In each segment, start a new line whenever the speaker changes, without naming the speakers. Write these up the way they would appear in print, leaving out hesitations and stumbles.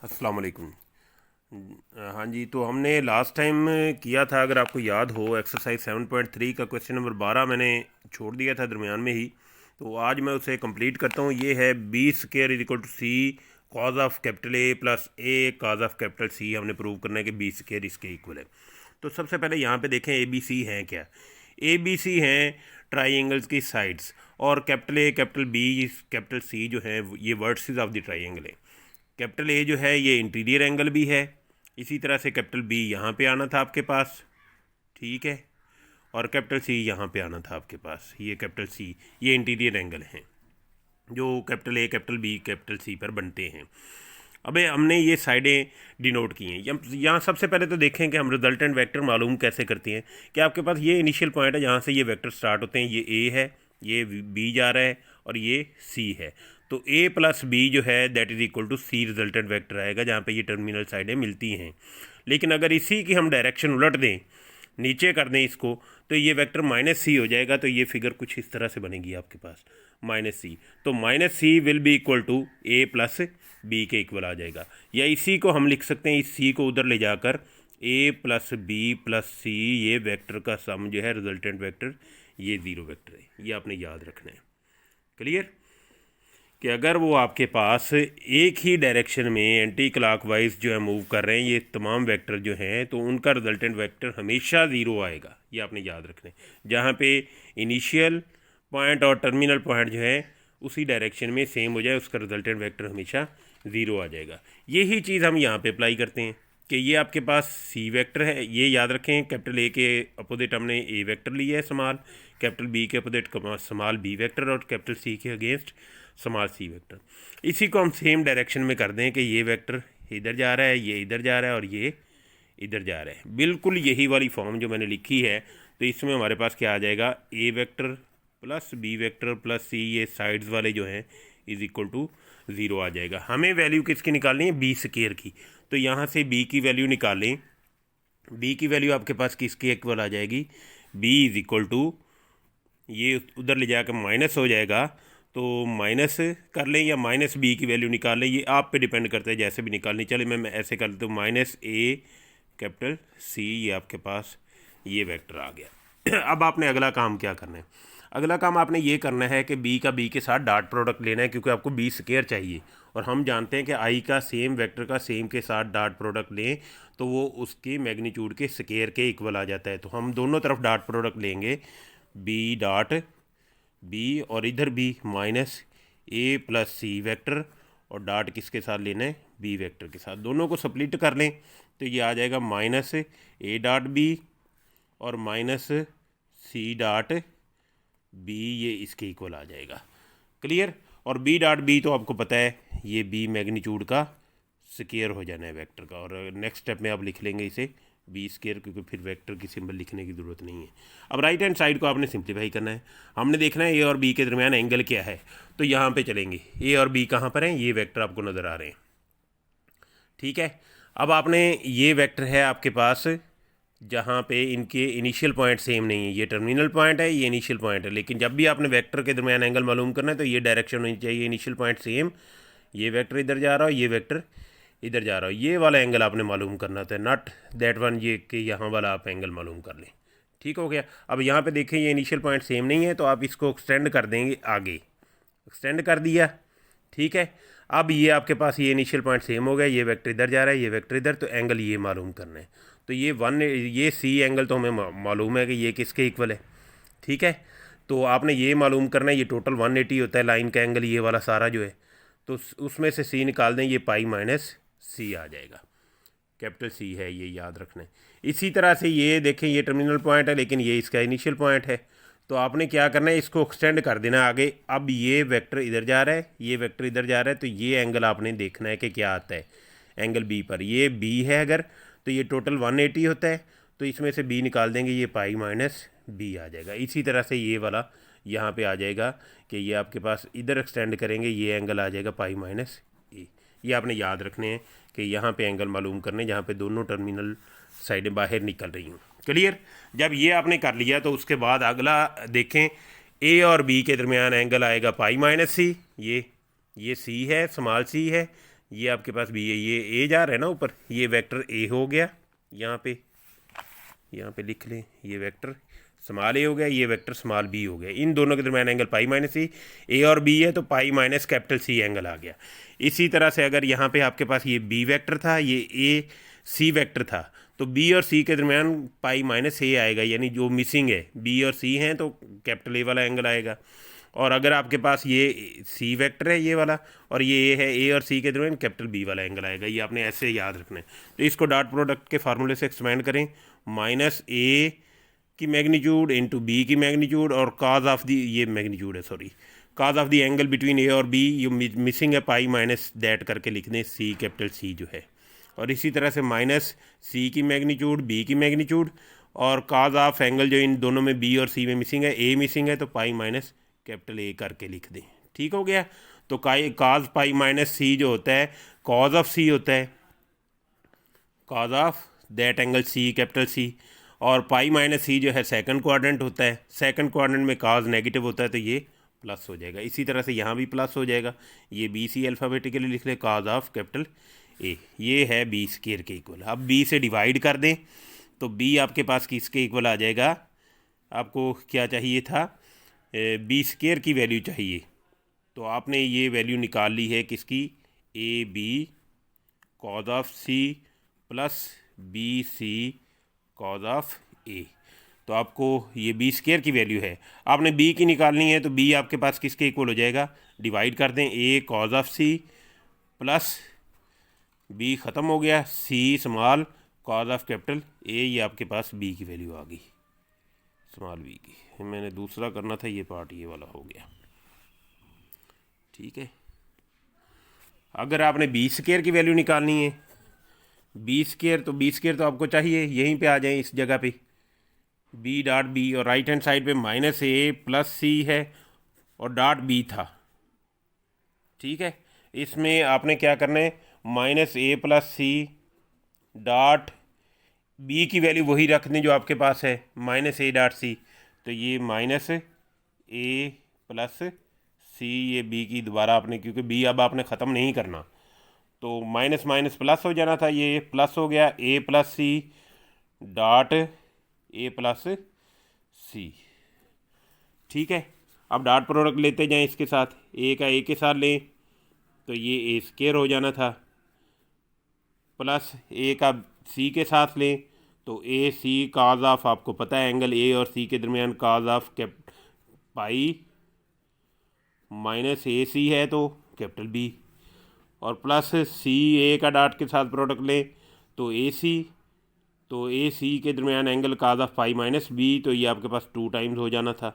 अस्सलाम वालेकुम। हाँ जी, तो हमने लास्ट टाइम किया था, अगर आपको याद हो, एक्सरसाइज 7.3 का क्वेश्चन नंबर 12 मैंने छोड़ दिया था दरमियान में ही। तो आज मैं उसे कंप्लीट करता हूँ। ये है B square is equal to C cos of capital A plus A cos of capital C. हमने प्रूव करना है कि बी स्केयर इसके इक्वल है। तो सबसे पहले यहाँ पे देखें ए बी सी हैं क्या। ए बी सी हैं ट्राइंगल्स की साइड्स, और capital A capital B capital C जो है ये वर्टिसेस ऑफ द ट्राइंगल है। कैपिटल ए जो है ये इंटीरियर एंगल भी है। इसी तरह से कैपिटल बी यहाँ पे आना था आपके पास, ठीक है, और कैपिटल सी यहाँ पे आना था आपके पास। ये कैपिटल सी ये इंटीरियर एंगल हैं जो capital A capital B capital C पर बनते हैं। अबे हमने ये साइडें डिनोट की हैं। यहाँ सबसे पहले तो देखें कि हम रिजल्टेंट वेक्टर मालूम कैसे करते हैं। कि आपके पास ये इनिशियल पॉइंट है जहाँ से ये वेक्टर स्टार्ट होते हैं। ये ए है, ये बी जा रहा है, और ये सी है। तो ए प्लस बी जो है that is equal to C resultant vector आएगा जहाँ पे ये टर्मिनल साइडें मिलती हैं। लेकिन अगर इसी की हम डायरेक्शन उलट दें, नीचे कर दें इसको, तो ये वेक्टर माइनस सी हो जाएगा। तो ये फिगर कुछ इस तरह से बनेगी आपके पास, माइनस सी। तो minus C will be equal to A plus B के इक्वल आ जाएगा। या इसी को हम लिख सकते हैं, इस सी को उधर ले जाकर ए प्लस बी प्लस सी, ये वेक्टर का सम जो है रिजल्टेंट वेक्टर, ये ज़ीरो वेक्टर है। ये आपने याद रखना है। क्लियर कि अगर वो आपके पास एक ही डायरेक्शन में एंटी क्लॉकवाइज जो है मूव कर रहे हैं ये तमाम वेक्टर जो हैं, तो उनका रिजल्टेंट वेक्टर हमेशा ज़ीरो आएगा। ये आपने याद रखना है। जहाँ पे इनिशियल पॉइंट और टर्मिनल पॉइंट जो है उसी डायरेक्शन में सेम हो जाए, उसका रिजल्टेंट वेक्टर हमेशा ज़ीरो आ जाएगा। यही चीज़ हम यहाँ पे अप्लाई करते हैं कि ये आपके पास सी वेक्टर है। ये याद रखें, कैपिटल ए के अपोजिट हमने ए वेक्टर लिया है स्मॉल, कैपिटल बी के अपोजिट स्मॉल बी वेक्टर, और कैपिटल सी के अगेंस्ट स्मॉल सी वेक्टर। इसी को हम सेम डायरेक्शन में कर दें कि ये वेक्टर इधर जा रहा है, ये इधर जा रहा है, और ये इधर जा रहा है। बिल्कुल यही वाली फॉर्म जो मैंने लिखी है। तो इसमें हमारे पास क्या आ जाएगा, A vector plus B vector plus C, ये साइड्स वाले जो हैं इज इक्वल टू ज़ीरो आ जाएगा। हमें वैल्यू किसकी निकालनी है, बी स्केयर की। तो यहाँ से बी की वैल्यू निकालें। बी की वैल्यू आपके पास किसके इक्वल आ जाएगी, बी इज़ इक्वल टू, ये उधर ले जाकर माइनस हो जाएगा, तो माइनस कर लें या माइनस बी की वैल्यू निकाल लें, ये आप पे डिपेंड करता है जैसे भी निकालनी। चले मैं ऐसे कर लेता हूँ, माइनस ए कैपिटल सी, ये आपके पास ये वेक्टर आ गया। अब आपने अगला काम क्या करना है, अगला काम आपने ये करना है कि बी का बी के साथ डॉट प्रोडक्ट लेना है, क्योंकि आपको बी स्केयर चाहिए। और हम जानते हैं कि आई का सेम वेक्टर का सेम के साथ डॉट प्रोडक्ट लें तो वो उसकी मैग्नीट्यूड के स्केयर के इक्वल आ जाता है। तो हम दोनों तरफ डॉट प्रोडक्ट लेंगे, बी डॉट बी और इधर भी माइनस ए प्लस सी वेक्टर, और डॉट किसके साथ लेना है, बी वेक्टर के साथ। दोनों को स्प्लिट कर लें तो ये आ जाएगा माइनस ए डॉट बी और माइनस सी डॉट बी, ये इसके इक्वल आ जाएगा। क्लियर। और बी डॉट बी तो आपको पता है ये बी मैग्नीट्यूड का स्केयर हो जाना है वेक्टर का। और नेक्स्ट स्टेप में आप लिख लेंगे इसे बी स्केयर, क्योंकि फिर वेक्टर की सिंबल लिखने की ज़रूरत नहीं है। अब राइट हैंड साइड को आपने सिंप्लीफाई करना है। हमने देखना है ए और बी के दरमियान एंगल क्या है। तो यहाँ पे चलेंगे, ए और बी कहाँ पर हैं, ये वेक्टर आपको नज़र आ रहे हैं, ठीक है। अब आपने ये वेक्टर है आपके पास जहाँ पे इनके इनिशियल पॉइंट सेम नहीं है, ये टर्मिनल पॉइंट है, ये इनिशियल पॉइंट है। लेकिन जब भी आपने वेक्टर के दरमियान एंगल मालूम करना है तो ये डायरेक्शन होनी चाहिए, इनिशियल पॉइंट सेम, ये वेक्टर इधर जा रहा हो, ये वेक्टर इधर जा रहा हो, ये वाला एंगल आपने मालूम करना होता है, नॉट दैट वन ये कि यहाँ वाला आप एंगल मालूम कर लें। ठीक हो गया। अब यहाँ पे देखें ये इनिशियल पॉइंट सेम नहीं है, तो आप इसको एक्सटेंड कर देंगे आगे, एक्सटेंड कर दिया, ठीक है। अब ये आपके पास ये इनिशियल पॉइंट सेम हो गया, ये वेक्टर इधर जा रहा है, ये वेक्टर इधर, तो एंगल ये मालूम करना है। तो ये सी एंगल तो हमें मालूम है कि ये किसके इक्वल है, ठीक है। तो आपने ये मालूम करना है, ये टोटल 180 होता है लाइन का एंगल, ये वाला सारा जो है। तो उसमें से सी निकाल दें, ये पाई माइनस सी आ जाएगा, कैपिटल सी है, ये याद रखना है। इसी तरह से ये देखें, ये टर्मिनल पॉइंट है लेकिन ये इसका इनिशियल पॉइंट है। तो आपने क्या करना है, इसको एक्सटेंड कर देना आगे। अब ये वेक्टर इधर जा रहा है, ये वेक्टर इधर जा रहा है, तो ये एंगल आपने देखना है कि क्या आता है एंगल बी पर। ये बी है अगर, तो ये टोटल 180 होता है, तो इसमें से बी निकाल देंगे, ये पाई माइनस बी आ जाएगा। इसी तरह से ये वाला यहाँ पे आ जाएगा कि ये आपके पास इधर एक्सटेंड करेंगे, ये एंगल आ जाएगा पाई माइनस ए। ये आपने याद रखने हैं कि यहाँ पे एंगल मालूम करने जहाँ पे दोनों टर्मिनल साइडें बाहर निकल रही हूँ। क्लियर। जब ये आपने कर लिया तो उसके बाद अगला देखें, ए और बी के दरमियान एंगल आएगा पाई माइनस सी, ये सी है, स्मॉल सी है, ये आपके पास बी है, ये ए जा रहा है ना ऊपर, ये वेक्टर ए हो गया, यहाँ पे लिख लें, ये वेक्टर स्मॉल ए हो गया, ये वेक्टर स्मॉल बी हो गया। इन दोनों के दरमियान एंगल पाई माइनस सी, ए और बी है तो pi minus capital C angle आ गया। इसी तरह से अगर यहाँ पे आपके पास ये बी वेक्टर था, ये ए सी वेक्टर था, तो बी और सी के दरमियान पाई माइनस ए आएगा, यानी जो मिसिंग है बी और सी हैं तो कैपिटल ए वाला एंगल आएगा। और अगर आपके पास ये सी वेक्टर है ये वाला, और ये ए है, ए और सी के दरमियान कैपिटल बी वाला एंगल आएगा। ये आपने ऐसे याद रखना है। तो इसको डॉट प्रोडक्ट के फार्मूले से एक्सपेंड करें, माइनस ए की मैग्नीट्यूड इंटू बी की मैग्नीट्यूड और काज ऑफ दी, ये मैग्नीट्यूड है sorry, cos of theta angle between A और बी, ये मिसिंग है पाई माइनस दैट करके लिख दें, सी कैपिटल सी जो है। और इसी तरह से माइनस सी की मैग्नीट्यूड, बी की मैग्नीट्यूड और काज ऑफ एंगल जो इन दोनों में बी और सी में मिसिंग है, ए मिसिंग है तो पाई माइनस कैपिटल ए करके लिख दें। ठीक हो गया। तो काज पाई माइनस सी जो होता है कॉज ऑफ सी होता है, cos of that angle C capital C, और पाई माइनस सी जो है सेकंड क्वाड्रेंट होता है, सेकंड क्वाड्रेंट में काज नेगेटिव होता है तो ये प्लस हो जाएगा। इसी तरह से यहाँ भी प्लस हो जाएगा, ये बी सी अल्फ़ाबेटिकली लिख ले, काज ऑफ कैपिटल ए, ये है बी स्क्वायर के इक्वल। अब बी से डिवाइड कर दें तो बी आपके पास किसके इक्वल आ जाएगा, आपको क्या चाहिए था, बी स्क्वायर की वैल्यू चाहिए, तो आपने ये वैल्यू निकाल ली है किसकी, A B cos of C plus B C cos of A. तो आपको ये बी स्क्वायर की वैल्यू है, आपने बी की निकालनी है, तो बी आपके पास किसके इक्वल हो जाएगा, डिवाइड कर दें, A cos of C plus B ख़त्म हो गया, C small cos of capital A, ये आपके पास बी की वैल्यू आ गई, स्मॉल बी की। मैंने दूसरा करना था, ये पार्ट ये वाला हो गया। ठीक है। अगर आपने बी स्क्वायर की वैल्यू निकालनी है, बी स्क्वायर तो आपको चाहिए, यहीं पे आ जाए इस जगह पे, बी डॉट बी, और राइट हैंड साइड पे माइनस ए प्लस सी है और डॉट बी था। ठीक है। इसमें आपने क्या करना है, माइनस ए प्लस सी डॉट बी की वैल्यू वही रख दें जो आपके पास है, माइनस ए डॉट सी, तो ये माइनस ए प्लस सी, ये बी की दोबारा आपने, क्योंकि बी अब आपने ख़त्म नहीं करना, तो माइनस माइनस प्लस हो जाना था, ये प्लस हो गया, A plus C dot A plus C. ठीक है। अब डॉट प्रोडक्ट लेते जाएं इसके साथ, ए का ए के साथ लें तो ये ए स्क्वायर हो जाना था, प्लस ए का सी के साथ लें तो ए सी काज ऑफ, आपको पता है एंगल ए और सी के दरमियान काज ऑफ पाई माइनस ए सी है तो कैपिटल बी, और प्लस सी ए का डॉट के साथ प्रोडक्ट लें तो ए सी के दरमियान angle cos of pi minus B, तो ये आपके पास 2 टाइम्स हो जाना था।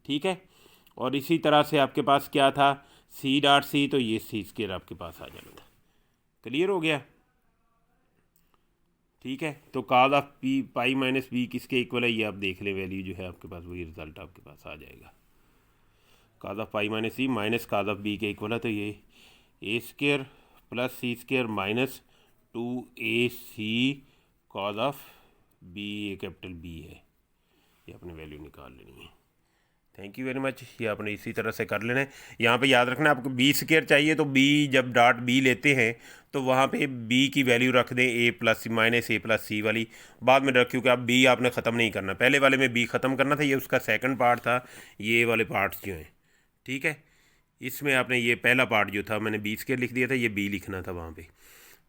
ठीक है। और इसी तरह से आपके पास क्या था, सी डॉट सी, तो ये सी स्क्वायर आपके पास आ जाना था। क्लियर हो गया। ठीक है। तो cos of P pi minus B किसके इक्वल है, ये आप देख लें, वैल्यू जो है आपके पास वही रिजल्ट आपके पास आ जाएगा, cos of pi minus C minus cos of B के इक्वल है, तो ये A square plus C square minus 2ac cos of B, A capital B है, ये आपने वैल्यू निकाल लेनी है। Thank you very much. ये आपने इसी तरह से कर लेना है। यहाँ पे याद रखना, आपको बी स्क्वायर चाहिए तो बी जब डॉट बी लेते हैं तो वहाँ पे बी की वैल्यू रख दें ए प्लस माइनस ए प्लस सी वाली, बाद में रख, क्योंकि आप बी आपने ख़त्म नहीं करना, पहले वाले में बी ख़त्म करना था, ये उसका सेकंड पार्ट था, ये वाले पार्ट्स जो हैं। ठीक है। इसमें आपने ये पहला पार्ट जो था मैंने बी स्क्वायर लिख दिया था, ये बी लिखना था वहाँ पे।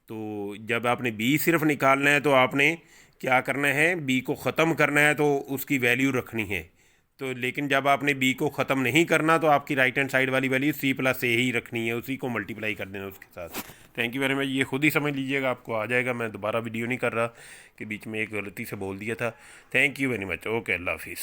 तो जब आपने बी सिर्फ निकालना है तो आपने क्या करना है, बी को ख़त्म करना है तो उसकी वैल्यू रखनी है। तो लेकिन जब आपने बी को ख़त्म नहीं करना तो आपकी राइट हैंड साइड वाली वैल्यू सी प्लस ए ही रखनी है, उसी को मल्टीप्लाई कर देना उसके साथ। Thank you very much. ये खुद ही समझ लीजिएगा, आपको आ जाएगा। मैं दोबारा वीडियो नहीं कर रहा कि बीच में एक गलती से बोल दिया था। Thank you very much. Okay, अल्लाह हाफिज़।